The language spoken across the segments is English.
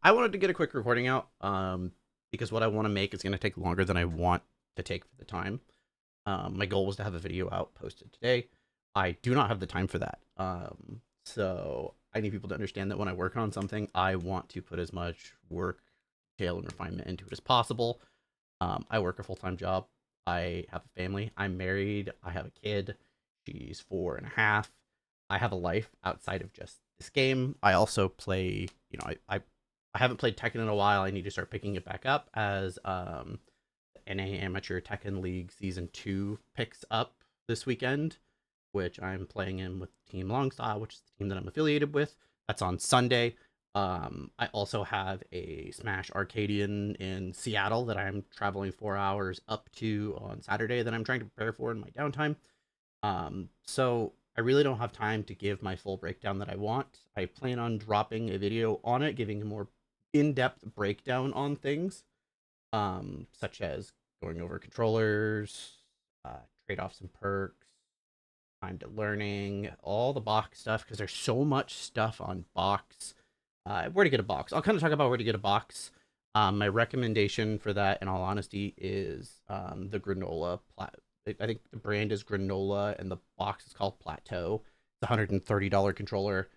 I wanted to get a quick recording out, because what I want to make is going to take longer than I want to take for the time. My goal was to have a video out posted today. I do not have the time for that. So I need people to understand that when I work on something, I want to put as much work, detail, and refinement into it as possible. I work a full-time job. I have a family. I'm married. I have a kid. She's 4.5. I have a life outside of just this game. I also play, I haven't played Tekken in a while. I need to start picking it back up as NA Amateur Tekken League Season 2 picks up this weekend, which I'm playing in with Team Longstyle, which is the team that I'm affiliated with. That's on Sunday. I also have a Smash Arcadian in Seattle that I'm traveling 4 hours up to on Saturday that I'm trying to prepare for in my downtime. So I really don't have time to give my full breakdown that I want. I plan on dropping a video on it, giving a more in-depth breakdown on things, such as going over controllers, trade-offs and perks, time to learning, all the box stuff, because there's so much stuff on box. Where to get a box. I'll kind of talk about where to get a box. My recommendation for that, in all honesty, is the granola. I think the brand is Granola, and the box is called Plateau. It's a $130 controller.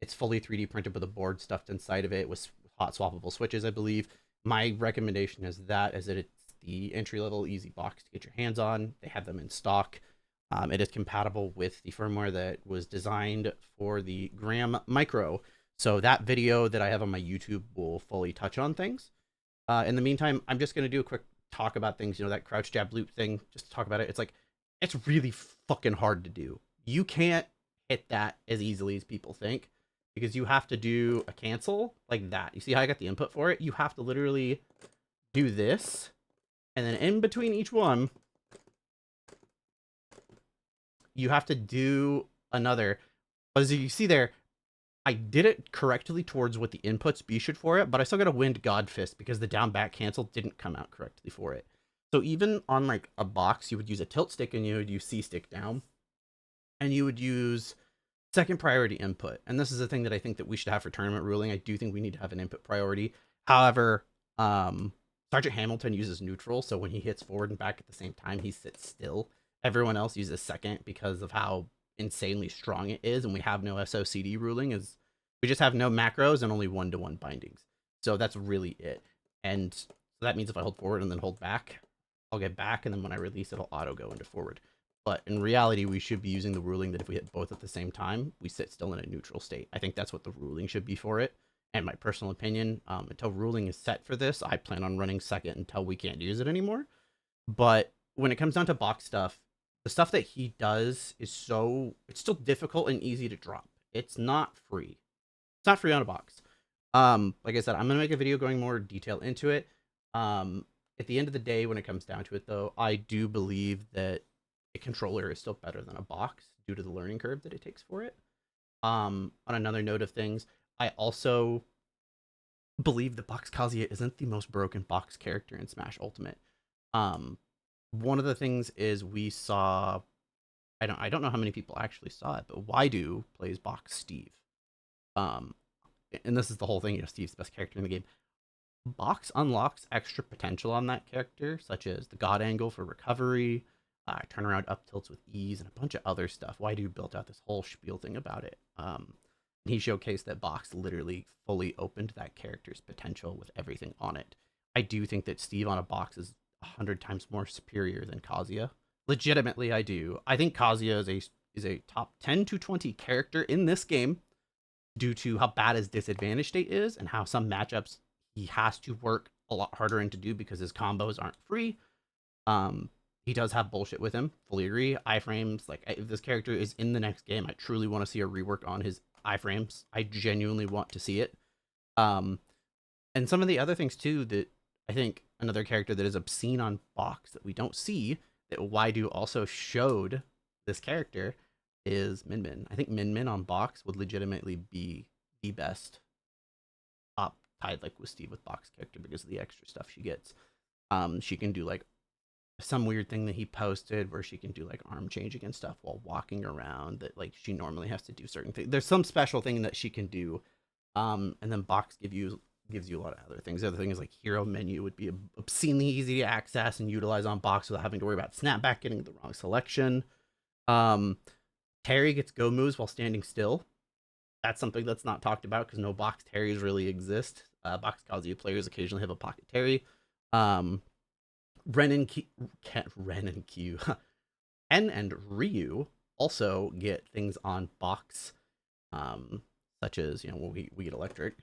It's fully 3D printed with a board stuffed inside of it with hot swappable switches, I believe. My recommendation is that it's the entry level easy box to get your hands on. They have them in stock. It is compatible with the firmware that was designed for the Gram Micro. So that video that I have on my YouTube will fully touch on things. In the meantime, I'm just going to do a quick talk about things, that crouch jab loop thing, just to talk about it. It's really fucking hard to do. You can't hit that as easily as people think, because you have to do a cancel like that. You see how I got the input for it? You have to literally do this, and then in between each one, you have to do another. As you see there, I did it correctly towards what the inputs be should for it, but I still got a wind god fist because the down back cancel didn't come out correctly for it. So even on like a box, you would use a tilt stick and you would use C stick down, and you would use second priority input. And this is the thing that I think that we should have for tournament ruling. I do think we need to have an input priority. However, Sergeant Hamilton uses neutral, so when he hits forward and back at the same time, he sits still. Everyone else uses second because of how insanely strong it is, and we have no SOCD ruling. Is we just have no macros and only 1-to-1 bindings. So that's really it. And so that means if I hold forward and then hold back, I'll get back, and then when I release, it'll auto go into forward. But in reality, we should be using the ruling that if we hit both at the same time, we sit still in a neutral state. I think that's what the ruling should be for it. And my personal opinion, until ruling is set for this, I plan on running second until we can't use it anymore. But when it comes down to box stuff, the stuff that he does is it's still difficult and easy to drop. It's not free. It's not free on a box. Like I said, I'm going to make a video going more detail into it. At the end of the day, when it comes down to it, though, I do believe that a controller is still better than a box due to the learning curve that it takes for it. On another note of things, I also believe that Box Kazuya isn't the most broken box character in Smash Ultimate. One of the things is we saw, I don't know how many people actually saw it, but Waidu plays Box Steve. And this is the whole thing, Steve's the best character in the game. Box unlocks extra potential on that character, such as the God Angle for recovery, turnaround up tilts with ease, and a bunch of other stuff. Waidu built out this whole spiel thing about it. He showcased that Box literally fully opened that character's potential with everything on it. I do think that Steve on a box is 100 times more superior than Kazuya. Legitimately, I do. I think Kazuya is a top 10 to 20 character in this game due to how bad his disadvantage state is and how some matchups he has to work a lot harder into do because his combos aren't free. He does have bullshit with him. Fully agree. Iframes, like if this character is in the next game, I truly want to see a rework on his iframes. I genuinely want to see it. And some of the other things too that I think another character that is obscene on box that we don't see that Waidu also showed this character is Min Min. I think Min Min on box would legitimately be the best top tied like with Steve with box character because of the extra stuff she gets. She can do like some weird thing that he posted where she can do like arm changing and stuff while walking around that like she normally has to do certain things. There's some special thing that she can do And then box gives you a lot of other things. The other thing is like hero menu would be obscenely easy to access and utilize on box without having to worry about snapback getting the wrong selection. Um, Terry gets go moves while standing still. That's something that's not talked about because no box Terrys really exist. Box Kazuya players occasionally have a pocket Terry. Um, Ren and Q, Ren and Q, N and Ryu also get things on box, such as when we get electric,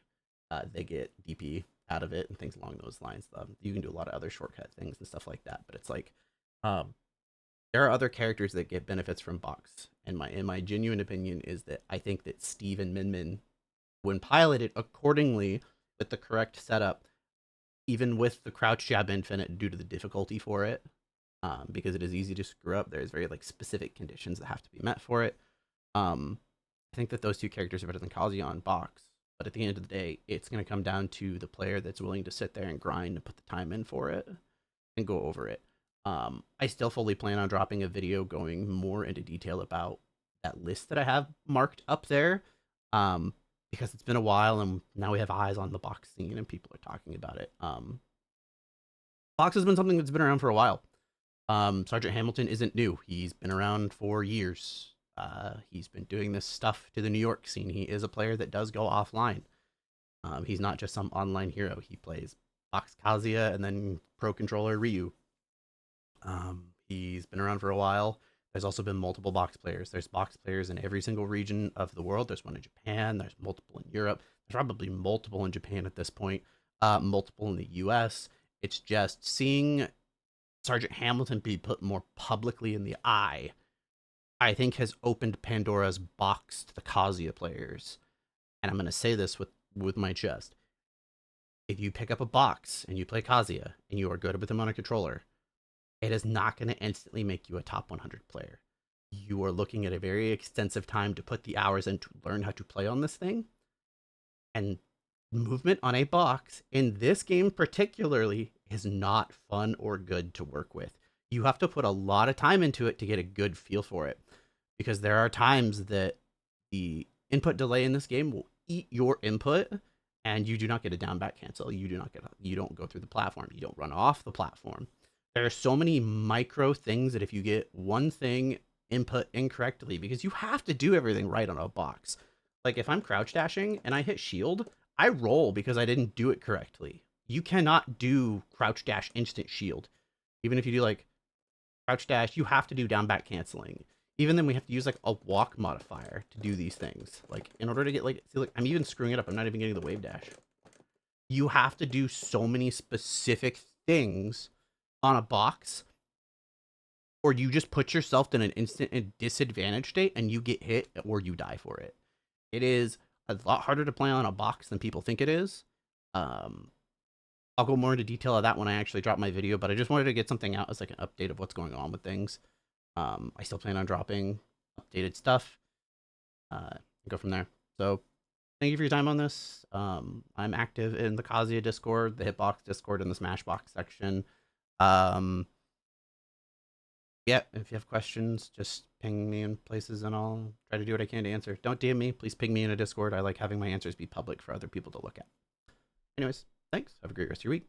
they get DP out of it and things along those lines. You can do a lot of other shortcut things and stuff like that, but it's like um, there are other characters that get benefits from box. And my genuine opinion is that I think that Steve and Min Min, when piloted accordingly with the correct setup, even with the crouch jab infinite due to the difficulty for it, because it is easy to screw up. There's very like specific conditions that have to be met for it. I think that those two characters are better than Kazuya on box. But at the end of the day, it's going to come down to the player that's willing to sit there and grind and put the time in for it and go over it. I still fully plan on dropping a video going more into detail about that list that I have marked up there, because it's been a while and now we have eyes on the box scene and people are talking about it. Box has been something that's been around for a while. Sergeant Hamilton isn't new. He's been around for years. He's been doing this stuff to the New York scene. He is a player that does go offline. He's not just some online hero. He plays Box Kazuya and then Pro Controller Ryu. He's been around for a while. There's also been multiple box players. There's box players in every single region of the world. There's one in Japan. There's multiple in Europe. There's probably multiple in Japan at this point. Multiple in the US. It's just seeing Sergeant Hamilton be put more publicly in the eye, I think has opened Pandora's box to the Kazuya players. And I'm going to say this with my chest. If you pick up a box and you play Kazuya and you are good with him on a controller, it is not going to instantly make you a top 100 player. You are looking at a very extensive time to put the hours in to learn how to play on this thing. And movement on a box, in this game particularly, is not fun or good to work with. You have to put a lot of time into it to get a good feel for it. Because there are times that the input delay in this game will eat your input and you do not get a down back cancel. You don't go through the platform. You don't run off the platform. There are so many micro things that if you get one thing input incorrectly, because you have to do everything right on a box. Like if I'm crouch dashing and I hit shield, I roll because I didn't do it correctly. You cannot do crouch dash instant shield. Even if you do like crouch dash, you have to do down back canceling. Even then we have to use like a walk modifier to do these things. Like in order to get like, see, like I'm even screwing it up. I'm not even getting the wave dash. You have to do so many specific things on a box, or you just put yourself in an instant disadvantage state and you get hit or you die for it. It is a lot harder to play on a box than people think it is. I'll go more into detail of that when I actually drop my video, but I just wanted to get something out as like an update of what's going on with things. I still plan on dropping updated stuff. Go from there. So thank you for your time on this. I'm active in the Kazuya Discord, the Hitbox Discord, and the Smashbox section. Yeah, if you have questions, just ping me in places and I'll try to do what I can to answer. Don't DM me. Please ping me in a Discord. I like having my answers be public for other people to look at. Anyways, thanks. Have a great rest of your week.